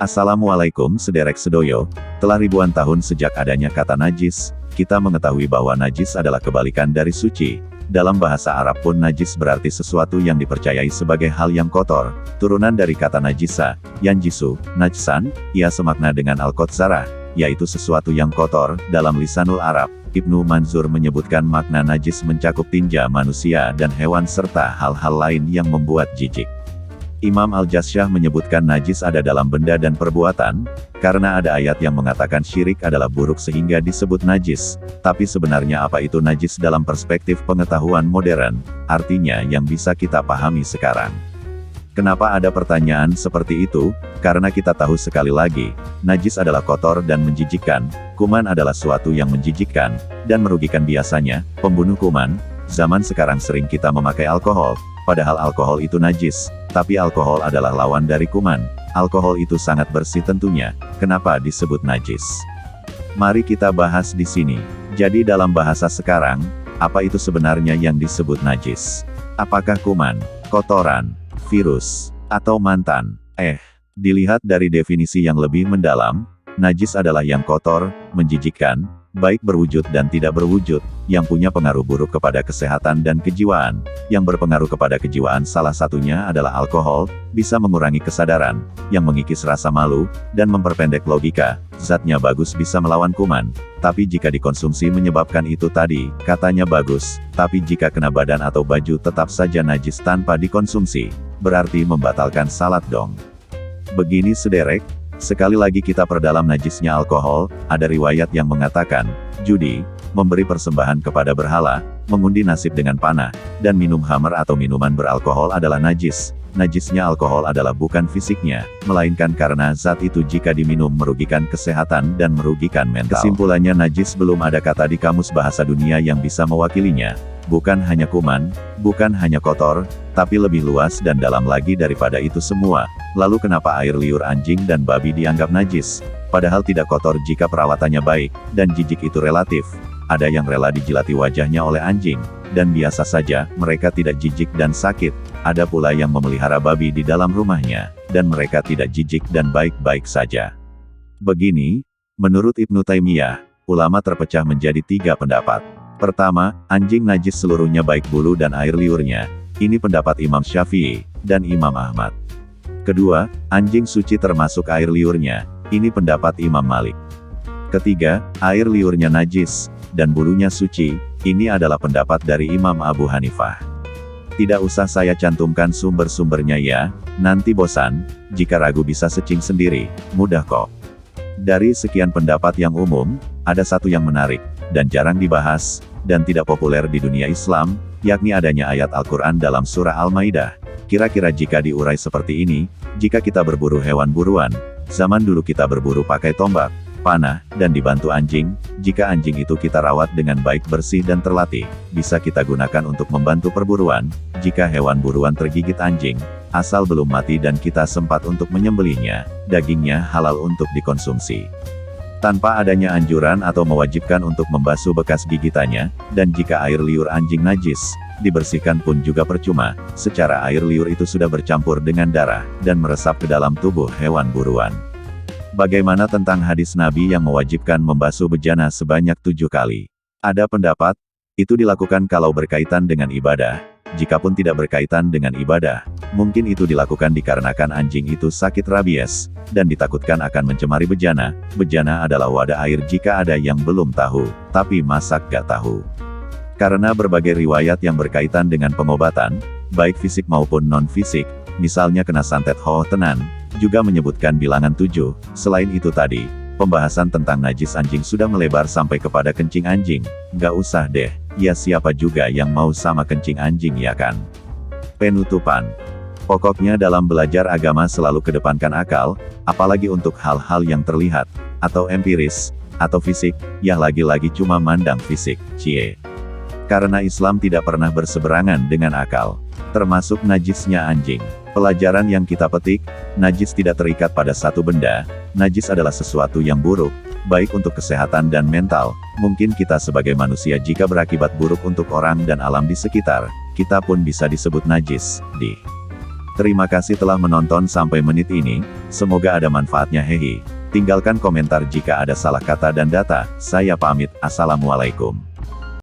Assalamualaikum sederek sedoyo, telah ribuan tahun sejak adanya kata najis, kita mengetahui bahwa najis adalah kebalikan dari suci. Dalam bahasa Arab pun najis berarti sesuatu yang dipercayai sebagai hal yang kotor, turunan dari kata najisa, yanjisu, najsan, ia semakna dengan al-qodzarah, yaitu sesuatu yang kotor. Dalam lisanul Arab, Ibnu Manzur menyebutkan makna najis mencakup tinja manusia dan hewan serta hal-hal lain yang membuat jijik. Imam Al-Jasyah menyebutkan najis ada dalam benda dan perbuatan, karena ada ayat yang mengatakan syirik adalah buruk sehingga disebut najis. Tapi sebenarnya apa itu najis dalam perspektif pengetahuan modern, artinya yang bisa kita pahami sekarang. Kenapa ada pertanyaan seperti itu? Karena kita tahu sekali lagi, najis adalah kotor dan menjijikkan, kuman adalah suatu yang menjijikkan, dan merugikan biasanya, pembunuh kuman. Zaman sekarang sering kita memakai alkohol, padahal alkohol itu najis, tapi alkohol adalah lawan dari kuman. Alkohol itu sangat bersih tentunya, kenapa disebut najis? Mari kita bahas di sini. Jadi dalam bahasa sekarang, apa itu sebenarnya yang disebut najis? Apakah kuman, kotoran, virus, atau mantan? Dilihat dari definisi yang lebih mendalam, najis adalah yang kotor, menjijikkan, baik berwujud dan tidak berwujud, yang punya pengaruh buruk kepada kesehatan dan kejiwaan. Yang berpengaruh kepada kejiwaan salah satunya adalah alkohol, bisa mengurangi kesadaran, yang mengikis rasa malu, dan memperpendek logika. Zatnya bagus bisa melawan kuman, tapi jika dikonsumsi menyebabkan itu tadi, katanya bagus, tapi jika kena badan atau baju tetap saja najis tanpa dikonsumsi, berarti membatalkan salat dong. Begini sederek, sekali lagi kita perdalam najisnya alkohol, ada riwayat yang mengatakan, judi, memberi persembahan kepada berhala, mengundi nasib dengan panah, dan minum khamr atau minuman beralkohol adalah najis. Najisnya alkohol adalah bukan fisiknya, melainkan karena zat itu jika diminum merugikan kesehatan dan merugikan mental. Kesimpulannya najis belum ada kata di kamus bahasa dunia yang bisa mewakilinya. Bukan hanya kuman, bukan hanya kotor, tapi lebih luas dan dalam lagi daripada itu semua. Lalu kenapa air liur anjing dan babi dianggap najis? Padahal tidak kotor jika perawatannya baik, dan jijik itu relatif. Ada yang rela dijilati wajahnya oleh anjing, dan biasa saja, mereka tidak jijik dan sakit. Ada pula yang memelihara babi di dalam rumahnya, dan mereka tidak jijik dan baik-baik saja. Begini, menurut Ibnu Taimiyah, ulama terpecah menjadi 3 pendapat. Pertama, anjing najis seluruhnya baik bulu dan air liurnya. Ini pendapat Imam Syafi'i, dan Imam Ahmad. Kedua, anjing suci termasuk air liurnya. Ini pendapat Imam Malik. Ketiga, air liurnya najis, dan bulunya suci. Ini adalah pendapat dari Imam Abu Hanifah. Tidak usah saya cantumkan sumber-sumbernya ya, nanti bosan. Jika ragu bisa searching sendiri, mudah kok. Dari sekian pendapat yang umum, ada satu yang menarik, dan jarang dibahas, dan tidak populer di dunia Islam, yakni adanya ayat Al-Quran dalam surah Al-Maidah. Kira-kira jika diurai seperti ini, jika kita berburu hewan buruan, zaman dulu kita berburu pakai tombak, panah, dan dibantu anjing. Jika anjing itu kita rawat dengan baik, bersih dan terlatih, bisa kita gunakan untuk membantu perburuan. Jika hewan buruan tergigit anjing, asal belum mati dan kita sempat untuk menyembelihnya, dagingnya halal untuk dikonsumsi. Tanpa adanya anjuran atau mewajibkan untuk membasuh bekas gigitannya, dan jika air liur anjing najis, dibersihkan pun juga percuma, secara air liur itu sudah bercampur dengan darah, dan meresap ke dalam tubuh hewan buruan. Bagaimana tentang hadis Nabi yang mewajibkan membasuh bejana sebanyak 7 kali? Ada pendapat, itu dilakukan kalau berkaitan dengan ibadah. Jikapun tidak berkaitan dengan ibadah, mungkin itu dilakukan dikarenakan anjing itu sakit rabies, dan ditakutkan akan mencemari bejana. Bejana adalah wadah air jika ada yang belum tahu, tapi masak gak tahu. Karena berbagai riwayat yang berkaitan dengan pengobatan, baik fisik maupun non-fisik, misalnya kena santet tenan, juga menyebutkan bilangan 7. Selain itu tadi, pembahasan tentang najis anjing sudah melebar sampai kepada kencing anjing. Gak usah deh, ya siapa juga yang mau sama kencing anjing ya kan? Penutupan. Pokoknya dalam belajar agama selalu kedepankan akal, apalagi untuk hal-hal yang terlihat, atau empiris, atau fisik, ya lagi-lagi cuma mandang fisik, cie. Karena Islam tidak pernah berseberangan dengan akal, termasuk najisnya anjing. Pelajaran yang kita petik, najis tidak terikat pada satu benda, najis adalah sesuatu yang buruk, baik untuk kesehatan dan mental. Mungkin kita sebagai manusia jika berakibat buruk untuk orang dan alam di sekitar, kita pun bisa disebut najis, Terima kasih telah menonton sampai menit ini, semoga ada manfaatnya hehe. Tinggalkan komentar jika ada salah kata dan data, saya pamit, assalamualaikum.